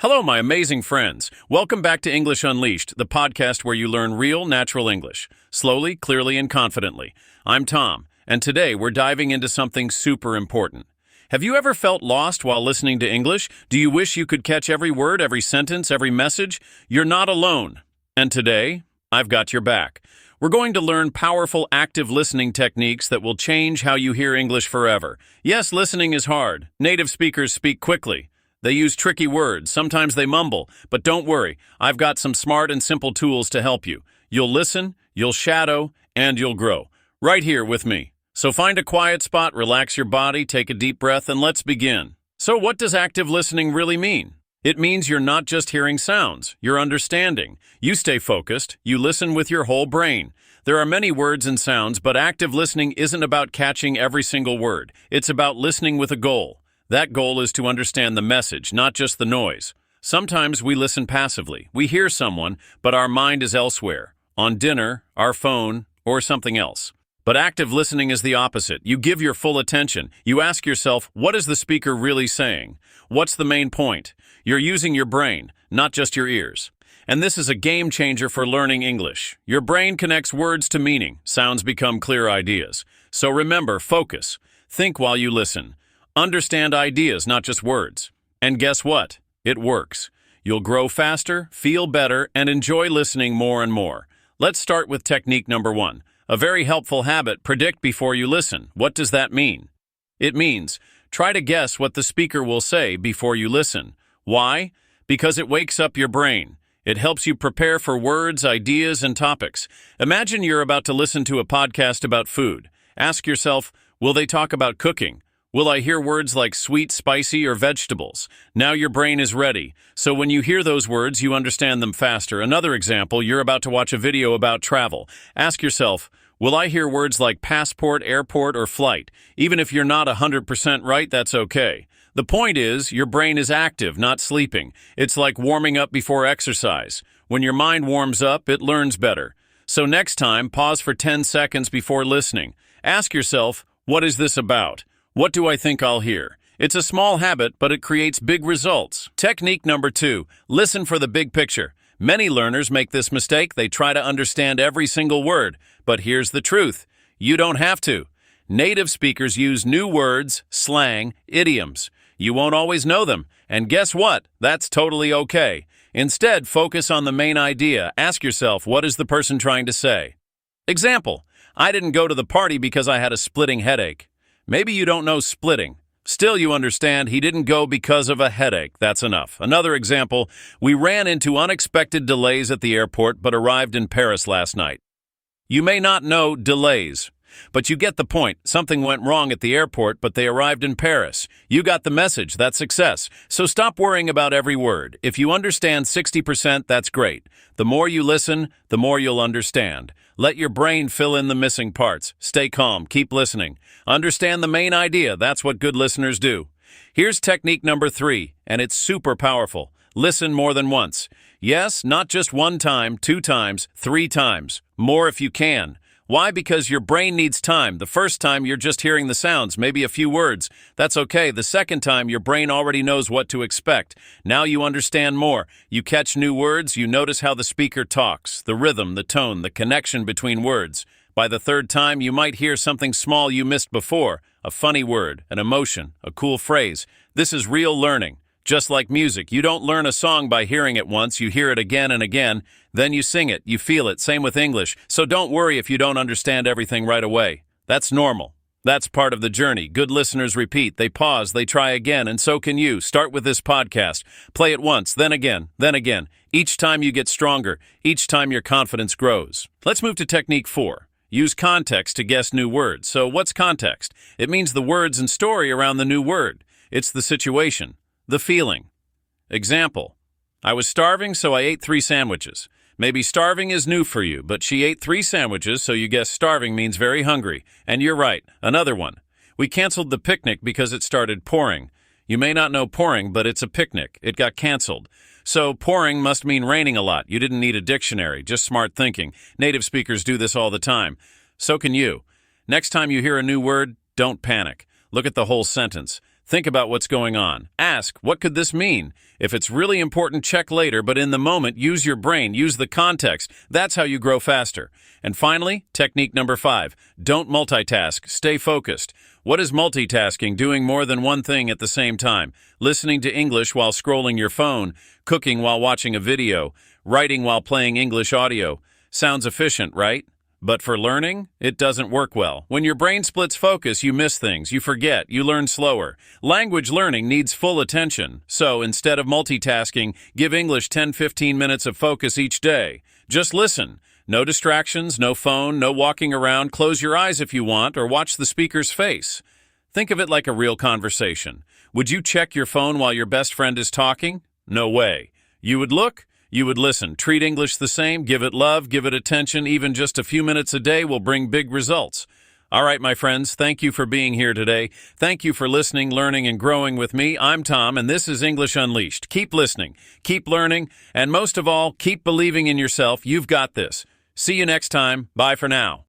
Hello, my amazing friends. Welcome back to English Unleashed, the podcast where you learn real, natural English, slowly, clearly, and confidently. I'm Tom, and today we're diving into something super important. Have you ever felt lost while listening to English? Do you wish you could catch every word, every sentence, every message? You're not alone. And today, I've got your back. We're going to learn powerful active listening techniques that will change how you hear English forever. Yes, listening is hard. Native speakers speak quickly. They use tricky words, sometimes they mumble, but don't worry, I've got some smart and simple tools to help you. You'll listen, you'll shadow, and you'll grow. Right here with me. So find a quiet spot, relax your body, take a deep breath, and let's begin. So what does active listening really mean? It means you're not just hearing sounds, you're understanding. You stay focused, you listen with your whole brain. There are many words and sounds, but active listening isn't about catching every single word. It's about listening with a goal. That goal is to understand the message, not just the noise. Sometimes we listen passively. We hear someone, but our mind is elsewhere, on dinner, our phone, or something else. But active listening is the opposite. You give your full attention. You ask yourself, what is the speaker really saying? What's the main point? You're using your brain, not just your ears. And this is a game changer for learning English. Your brain connects words to meaning. Sounds become clear ideas. So remember, focus. Think while you listen. Understand ideas, not just words. And guess what? It works. You'll grow faster, feel better, and enjoy listening more and more. Let's start with technique number 1. A very helpful habit, predict before you listen. What does that mean? It means, try to guess what the speaker will say before you listen. Why? Because it wakes up your brain. It helps you prepare for words, ideas, and topics. Imagine you're about to listen to a podcast about food. Ask yourself, will they talk about cooking? Will I hear words like sweet, spicy, or vegetables? Now your brain is ready. So when you hear those words, you understand them faster. Another example, you're about to watch a video about travel. Ask yourself, will I hear words like passport, airport, or flight? Even if you're not 100% right, that's okay. The point is, your brain is active, not sleeping. It's like warming up before exercise. When your mind warms up, it learns better. So next time, pause for 10 seconds before listening. Ask yourself, what is this about? What do I think I'll hear? It's a small habit, but it creates big results. Technique number 2, listen for the big picture. Many learners make this mistake. They try to understand every single word. But here's the truth. You don't have to. Native speakers use new words, slang, idioms. You won't always know them. And guess what? That's totally okay. Instead, focus on the main idea. Ask yourself, what is the person trying to say? Example, I didn't go to the party because I had a splitting headache. Maybe you don't know splitting. Still, you understand he didn't go because of a headache. That's enough. Another example, we ran into unexpected delays at the airport but arrived in Paris last night. You may not know delays, but you get the point. Something went wrong at the airport, but they arrived in Paris. You got the message. That's success. So stop worrying about every word. If you understand 60%, that's great. The more you listen, the more you'll understand. Let your brain fill in the missing parts. Stay calm. Keep listening. Understand the main idea. That's what good listeners do. Here's technique number 3, and it's super powerful. Listen more than once. Yes, not just 1 time, 2 times, 3 times. More if you can. Why? Because your brain needs time. The first time you're just hearing the sounds, maybe a few words. That's okay. The second time your brain already knows what to expect. Now you understand more. You catch new words, you notice how the speaker talks, the rhythm, the tone, the connection between words. By the third time you might hear something small you missed before, a funny word, an emotion, a cool phrase. This is real learning. Just like music, you don't learn a song by hearing it once, you hear it again and again, then you sing it, you feel it, same with English. So don't worry if you don't understand everything right away. That's normal. That's part of the journey. Good listeners repeat, they pause, they try again, and so can you. Start with this podcast. Play it once, then again, then again. Each time you get stronger, each time your confidence grows. Let's move to technique 4. Use context to guess new words. So what's context? It means the words and story around the new word. It's the situation. The feeling. Example, I was starving, so I ate 3 sandwiches. Maybe starving is new for you, but she ate 3 sandwiches, so you guess starving means very hungry. And you're right. Another one. We canceled the picnic because it started pouring. You may not know pouring, but it's a picnic. It got canceled. So pouring must mean raining a lot. You didn't need a dictionary, just smart thinking. Native speakers do this all the time. So can you. Next time you hear a new word, don't panic. Look at the whole sentence. Think about what's going on. Ask, what could this mean? If it's really important, check later, but in the moment, use your brain, use the context. That's how you grow faster. And finally, technique number 5, don't multitask, stay focused. What is multitasking? Doing more than one thing at the same time. Listening to English while scrolling your phone, cooking while watching a video, writing while playing English audio. Sounds efficient, right? But for learning, it doesn't work well. When your brain splits focus, you miss things, you forget, you learn slower. Language learning needs full attention. So instead of multitasking, give English 10-15 minutes of focus each day. Just listen. No distractions, no phone, no walking around. Close your eyes if you want, or watch the speaker's face. Think of it like a real conversation. Would you check your phone while your best friend is talking? No way. You would look? You would listen. Treat English the same. Give it love. Give it attention. Even just a few minutes a day will bring big results. All right, my friends, thank you for being here today. Thank you for listening, learning, and growing with me. I'm Tom, and this is English Unleashed. Keep listening, keep learning, and most of all, keep believing in yourself. You've got this. See you next time. Bye for now.